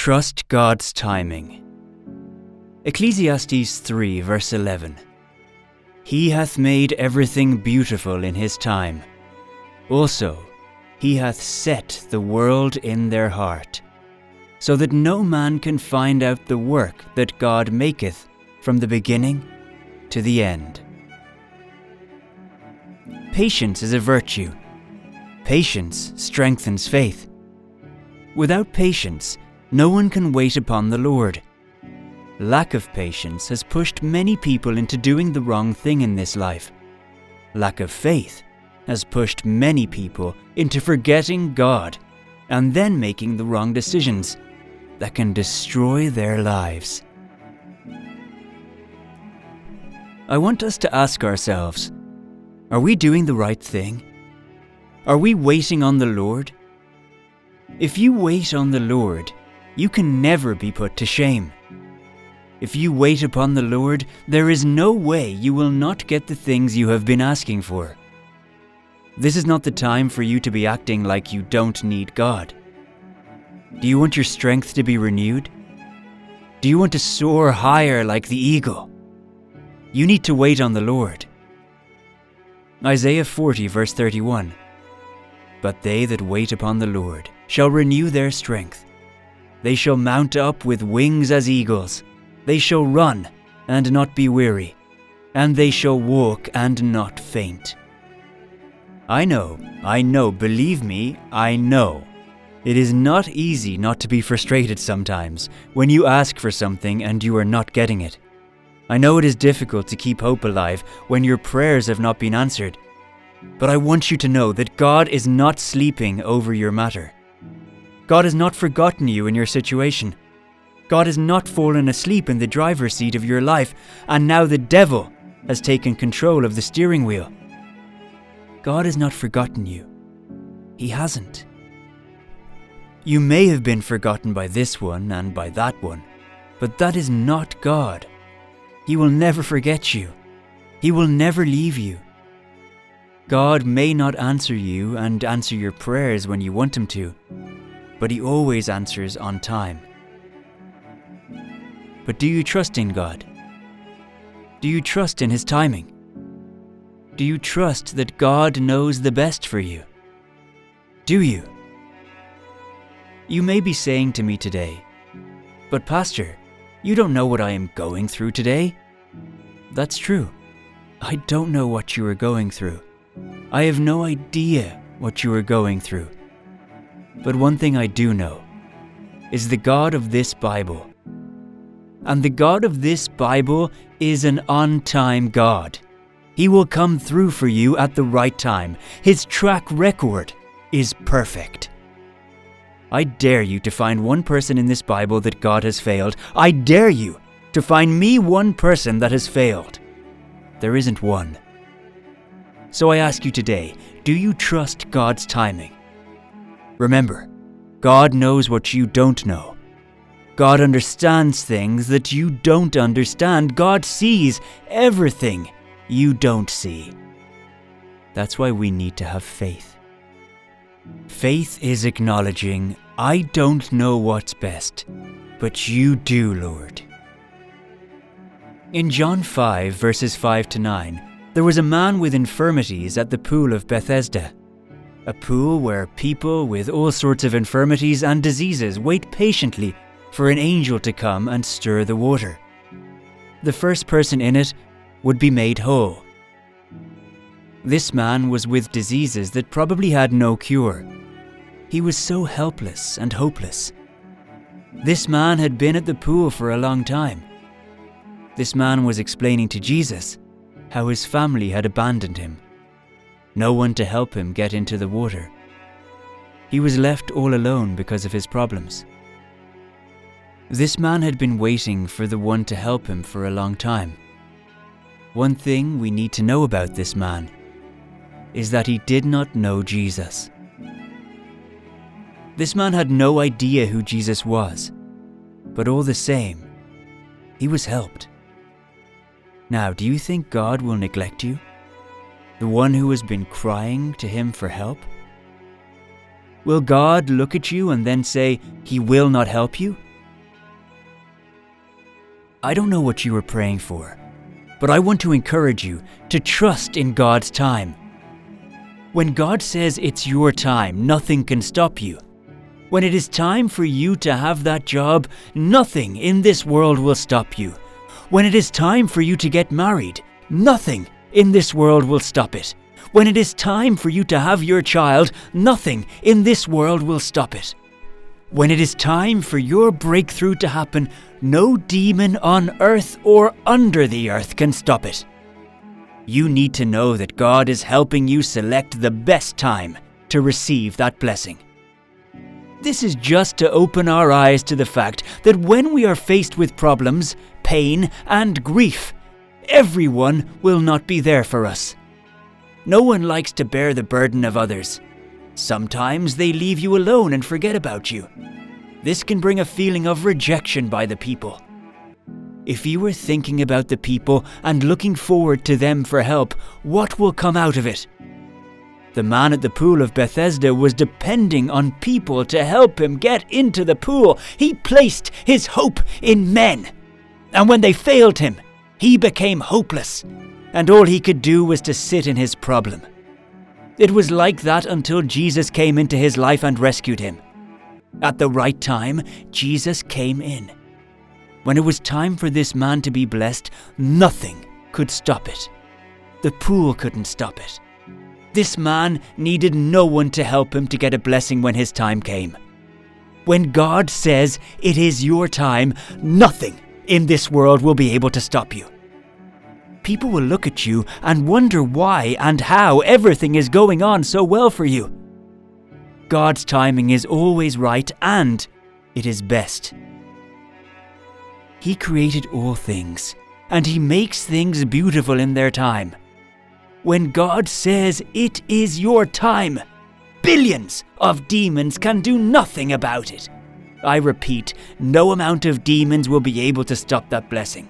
Trust God's timing. Ecclesiastes 3 verse 11. He hath made everything beautiful in his time. Also, he hath set the world in their heart, so that no man can find out the work that God maketh from the beginning to the end. Patience is a virtue. Patience strengthens faith. Without patience, no one can wait upon the Lord. Lack of patience has pushed many people into doing the wrong thing in this life. Lack of faith has pushed many people into forgetting God and then making the wrong decisions that can destroy their lives. I want us to ask ourselves, are we doing the right thing? Are we waiting on the Lord? If you wait on the Lord, you can never be put to shame. If you wait upon the Lord, there is no way you will not get the things you have been asking for. This is not the time for you to be acting like you don't need God. Do you want your strength to be renewed? Do you want to soar higher like the eagle? You need to wait on the Lord. Isaiah 40 verse 31. But they that wait upon the Lord shall renew their strength. They shall mount up with wings as eagles. They shall run and not be weary, and they shall walk and not faint. I know, believe me, I know. It is not easy not to be frustrated sometimes when you ask for something and you are not getting it. I know it is difficult to keep hope alive when your prayers have not been answered. But I want you to know that God is not sleeping over your matter. God has not forgotten you in your situation. God has not fallen asleep in the driver's seat of your life, and now the devil has taken control of the steering wheel. God has not forgotten you. He hasn't. You may have been forgotten by this one and by that one, but that is not God. He will never forget you. He will never leave you. God may not answer you and answer your prayers when you want Him to, but He always answers on time. But do you trust in God? Do you trust in His timing? Do you trust that God knows the best for you? Do you? You may be saying to me today, but Pastor, you don't know what I am going through today. That's true. I don't know what you are going through. I have no idea what you are going through. But one thing I do know is the God of this Bible. And the God of this Bible is an on-time God. He will come through for you at the right time. His track record is perfect. I dare you to find one person in this Bible that God has failed. I dare you to find me one person that has failed. There isn't one. So I ask you today, do you trust God's timing? Remember, God knows what you don't know. God understands things that you don't understand. God sees everything you don't see. That's why we need to have faith. Faith is acknowledging, I don't know what's best, but you do, Lord. In John 5 verses 5 to 9, there was a man with infirmities at the pool of Bethesda, a pool where people with all sorts of infirmities and diseases wait patiently for an angel to come and stir the water. The first person in it would be made whole. This man was with diseases that probably had no cure. He was so helpless and hopeless. This man had been at the pool for a long time. This man was explaining to Jesus how his family had abandoned him. No one to help him get into the water. He was left all alone because of his problems. This man had been waiting for the one to help him for a long time. One thing we need to know about this man is that he did not know Jesus. This man had no idea who Jesus was, but all the same, he was helped. Now, do you think God will neglect you? The one who has been crying to Him for help? Will God look at you and then say He will not help you? I don't know what you were praying for, but I want to encourage you to trust in God's time. When God says it's your time, nothing can stop you. When it is time for you to have that job, nothing in this world will stop you. When it is time for you to get married, nothing in this world will stop it. When it is time for you to have your child, nothing in this world will stop it. When it is time for your breakthrough to happen, no demon on earth or under the earth can stop it. You need to know that God is helping you select the best time to receive that blessing. This is just to open our eyes to the fact that when we are faced with problems, pain, and grief, everyone will not be there for us. No one likes to bear the burden of others. Sometimes they leave you alone and forget about you. This can bring a feeling of rejection by the people. If you were thinking about the people and looking forward to them for help, what will come out of it? The man at the pool of Bethesda was depending on people to help him get into the pool. He placed his hope in men. And when they failed him, he became hopeless, and all he could do was to sit in his problem. It was like that until Jesus came into his life and rescued him. At the right time, Jesus came in. When it was time for this man to be blessed, nothing could stop it. The pool couldn't stop it. This man needed no one to help him to get a blessing when his time came. When God says it is your time, nothing in this world will be able to stop you. People will look at you and wonder why and how everything is going on so well for you. God's timing is always right and it is best. He created all things, and He makes things beautiful in their time. When God says it is your time, billions of demons can do nothing about it. I repeat, no amount of demons will be able to stop that blessing.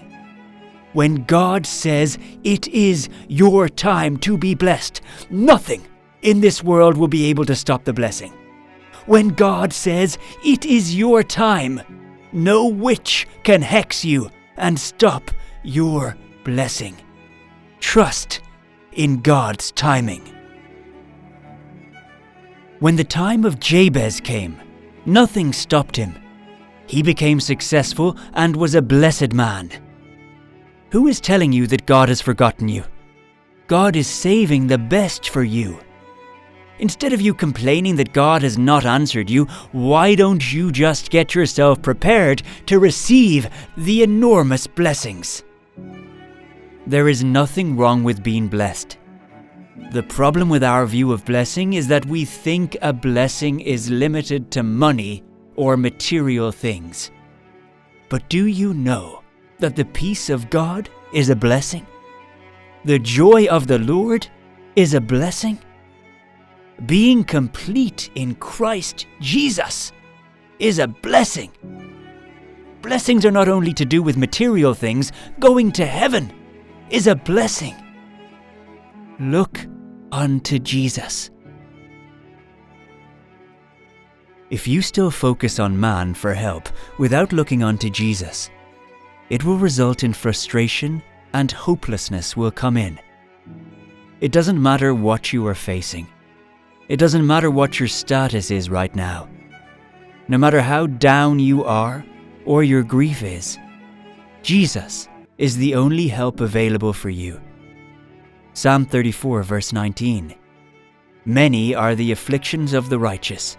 When God says it is your time to be blessed, nothing in this world will be able to stop the blessing. When God says it is your time, no witch can hex you and stop your blessing. Trust in God's timing. When the time of Jabez came, nothing stopped him. He became successful and was a blessed man. Who is telling you that God has forgotten you? God is saving the best for you. Instead of you complaining that God has not answered you, why don't you just get yourself prepared to receive the enormous blessings? There is nothing wrong with being blessed. The problem with our view of blessing is that we think a blessing is limited to money or material things. But do you know that the peace of God is a blessing? The joy of the Lord is a blessing? Being complete in Christ Jesus is a blessing. Blessings are not only to do with material things. Going to heaven is a blessing. Look unto Jesus. If you still focus on man for help without looking unto Jesus, it will result in frustration and hopelessness will come in. It doesn't matter what you are facing. It doesn't matter what your status is right now. No matter how down you are or your grief is, Jesus is the only help available for you. Psalm 34 verse 19. Many are the afflictions of the righteous,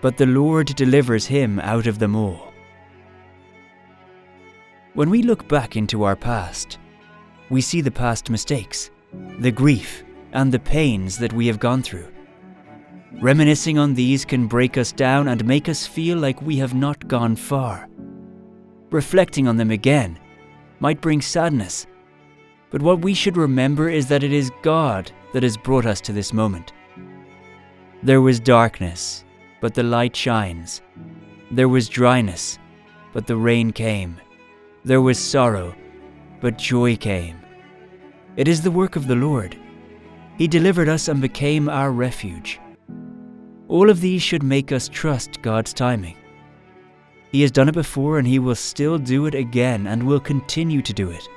but the Lord delivers him out of them all. When we look back into our past, we see the past mistakes, the grief, and the pains that we have gone through. Reminiscing on these can break us down and make us feel like we have not gone far. Reflecting on them again might bring sadness, but what we should remember is that it is God that has brought us to this moment. There was darkness, but the light shines. There was dryness, but the rain came. There was sorrow, but joy came. It is the work of the Lord. He delivered us and became our refuge. All of these should make us trust God's timing. He has done it before and He will still do it again and will continue to do it.